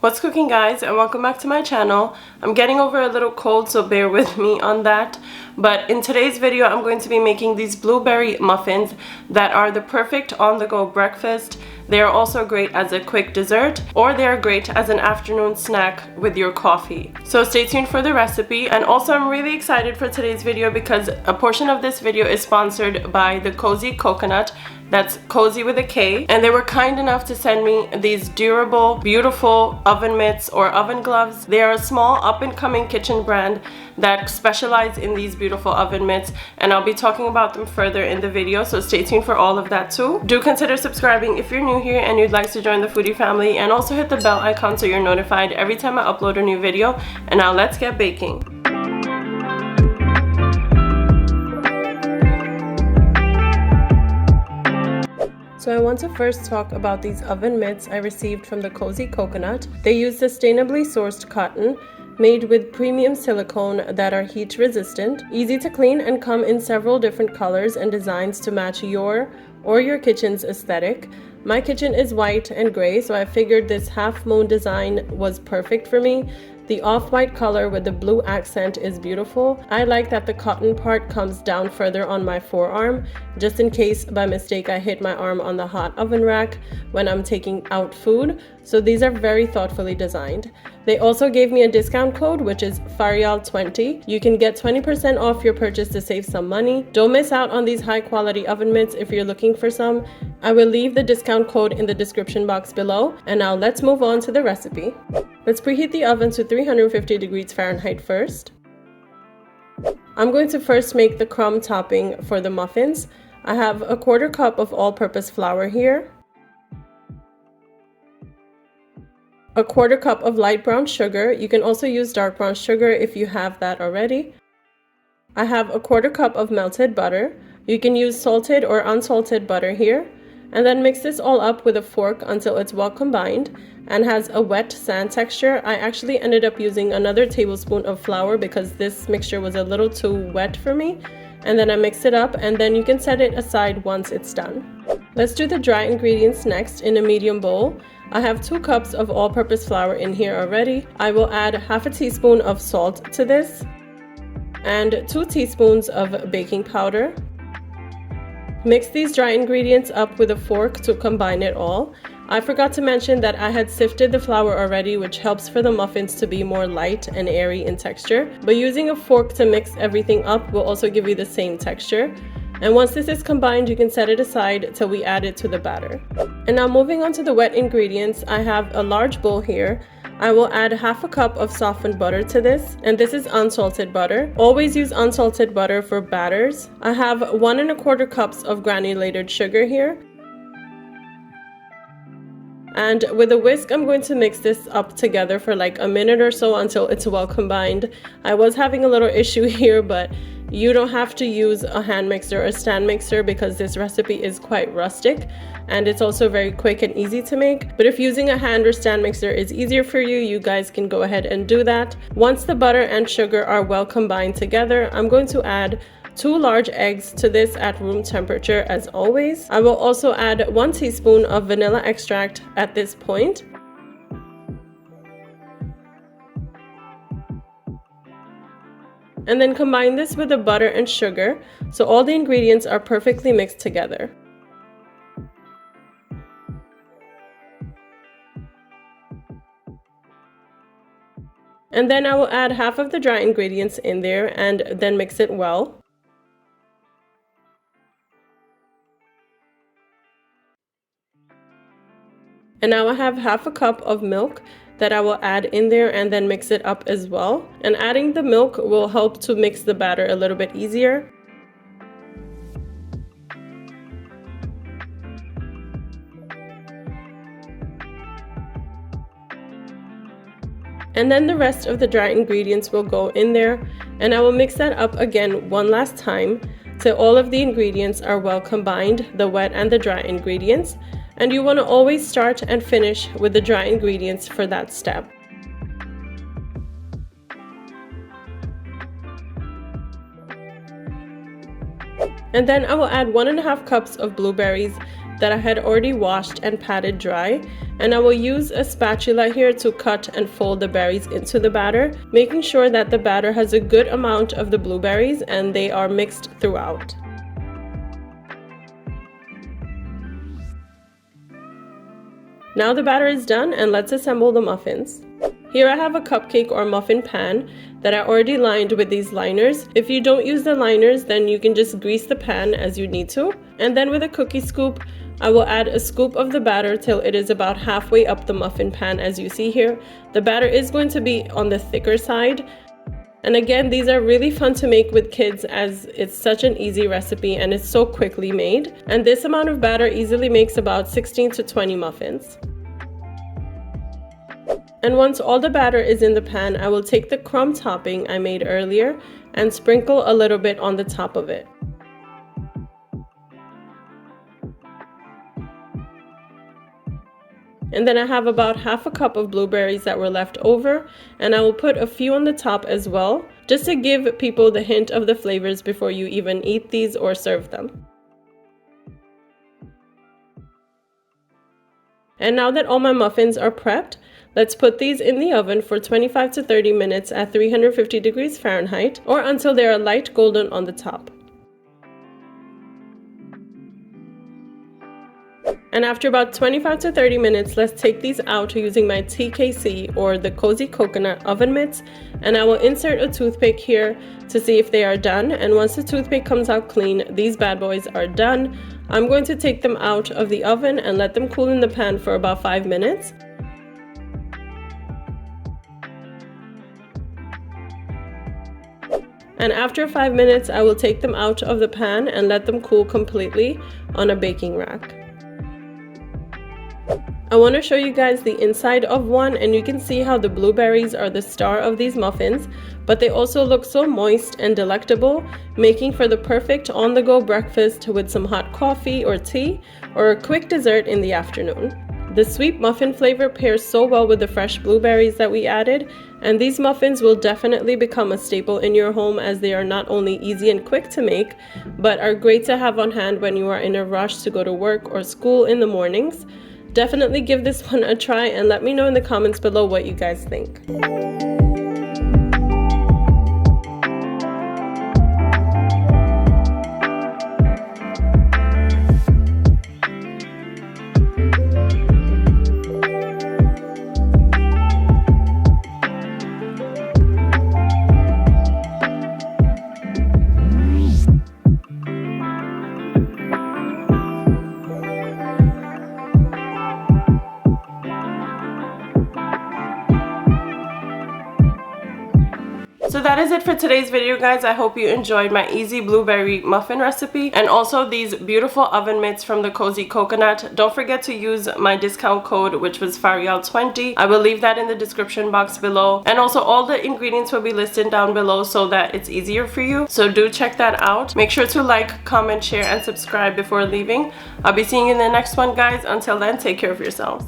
What's cooking, guys, and welcome back to my channel. I'm getting over a little cold, so bear with me on that. But in today's video, I'm going to be making these blueberry muffins that are the perfect on-the-go breakfast. They are also great as a quick dessert, or they are great as an afternoon snack with your coffee. So stay tuned for the recipe. And also, I'm really excited for today's video because a portion of this video is sponsored by the Cozy Coconut. That's Cozy with a K, and they were kind enough to send me these durable, beautiful oven mitts or oven gloves. They are a small up-and-coming kitchen brand that specialize in these beautiful oven mitts, and I'll be talking about them further in the video, so stay tuned for all of that too. Do consider subscribing if you're new here and you'd like to join the foodie family, and also hit the bell icon so you're notified every time I upload a new video. And now let's get baking. So I want to first talk about these oven mitts I received from the Cozy Coconut. They use sustainably sourced cotton made with premium silicone that are heat resistant, easy to clean, and come in several different colors and designs to match your or your kitchen's aesthetic. My kitchen is white and gray, so I figured this half moon design was perfect for me. The off-white color with the blue accent is beautiful. I like that the cotton part comes down further on my forearm, just in case by mistake I hit my arm on the hot oven rack when I'm taking out food. So these are very thoughtfully designed. They also gave me a discount code, which is Fariyal20. You can get 20% off your purchase to save some money. Don't miss out on these high quality oven mitts if you're looking for some. I will leave the discount code in the description box below. And now let's move on to the recipe. Let's preheat the oven to 350 degrees Fahrenheit first. I'm going to first make the crumb topping for the muffins. I have a 1/4 cup of all-purpose flour here, a 1/4 cup of light brown sugar. You can also use dark brown sugar if you have that already. I have a 1/4 cup of melted butter. You can use salted or unsalted butter here. And then mix this all up with a fork until it's well combined and has a wet sand texture. I actually ended up using another tablespoon of flour because this mixture was a little too wet for me. And then I mix it up, and then you can set it aside once it's done. Let's do the dry ingredients next in a medium bowl. I have 2 cups of all-purpose flour in here already. I will add 1/2 teaspoon of salt to this and 2 teaspoons of baking powder. Mix these dry ingredients up with a fork to combine it all. I forgot to mention that I had sifted the flour already, which helps for the muffins to be more light and airy in texture. But using a fork to mix everything up will also give you the same texture. And once this is combined, you can set it aside till we add it to the batter. And now moving on to the wet ingredients, I have a large bowl here. I will add 1/2 cup of softened butter to this, and this is unsalted butter. Always use unsalted butter for batters. I have 1 1/4 cups of granulated sugar here. And with a whisk, I'm going to mix this up together for like a minute or so until it's well combined. I was having a little issue here, but you don't have to use a hand mixer or stand mixer because this recipe is quite rustic and it's also very quick and easy to make. But if using a hand or stand mixer is easier for you, you guys can go ahead and do that. Once the butter and sugar are well combined together, I'm going to add 2 large eggs to this at room temperature as always. I will also add 1 teaspoon of vanilla extract at this point. And then combine this with the butter and sugar so all the ingredients are perfectly mixed together. And then I will add 1/2 of the dry ingredients in there and then mix it well. And now I have 1/2 cup of milk that I will add in there and then mix it up as well. And adding the milk will help to mix the batter a little bit easier. And then the rest of the dry ingredients will go in there, and I will mix that up again one last time till all of the ingredients are well combined, the wet and the dry ingredients. And you want to always start and finish with the dry ingredients for that step. And then I will add 1 1/2 cups of blueberries that I had already washed and patted dry, and I will use a spatula here to cut and fold the berries into the batter, making sure that the batter has a good amount of the blueberries and they are mixed throughout. Now the batter is done, and let's assemble the muffins. Here I have a cupcake or muffin pan that I already lined with these liners. If you don't use the liners, then you can just grease the pan as you need to. And then with a cookie scoop, I will add a scoop of the batter till it is about halfway up the muffin pan, as you see here. The batter is going to be on the thicker side. And again, these are really fun to make with kids as it's such an easy recipe and it's so quickly made. And this amount of batter easily makes about 16 to 20 muffins. And once all the batter is in the pan, I will take the crumb topping I made earlier and sprinkle a little bit on the top of it. And then I have about half a cup of blueberries that were left over, and I will put a few on the top as well, just to give people the hint of the flavors before you even eat these or serve them. And now that all my muffins are prepped, let's put these in the oven for 25 to 30 minutes at 350 degrees Fahrenheit, or until they are light golden on the top. And after about 25 to 30 minutes, let's take these out using my TKC or the Cozy Coconut Oven Mitts, and I will insert a toothpick here to see if they are done. And once the toothpick comes out clean, these bad boys are done. I'm going to take them out of the oven and let them cool in the pan for about 5 minutes. And after 5 minutes, I will take them out of the pan and let them cool completely on a baking rack. I want to show you guys the inside of one, and you can see how the blueberries are the star of these muffins, but they also look so moist and delectable, making for the perfect on-the-go breakfast with some hot coffee or tea, or a quick dessert in the afternoon. The sweet muffin flavor pairs so well with the fresh blueberries that we added, and these muffins will definitely become a staple in your home, as they are not only easy and quick to make, but are great to have on hand when you are in a rush to go to work or school in the mornings. Definitely give this one a try and let me know in the comments below what you guys think. So that is it for today's video, guys. I hope you enjoyed my easy blueberry muffin recipe and also these beautiful oven mitts from the Cozy Coconut. Don't forget to use my discount code, which was Fariyal20. I will leave that in the description box below, and also all the ingredients will be listed down below so that it's easier for you. So do check that out. Make sure to like, comment, share, and subscribe before leaving. I'll be seeing you in the next one, guys. Until then, take care of yourselves.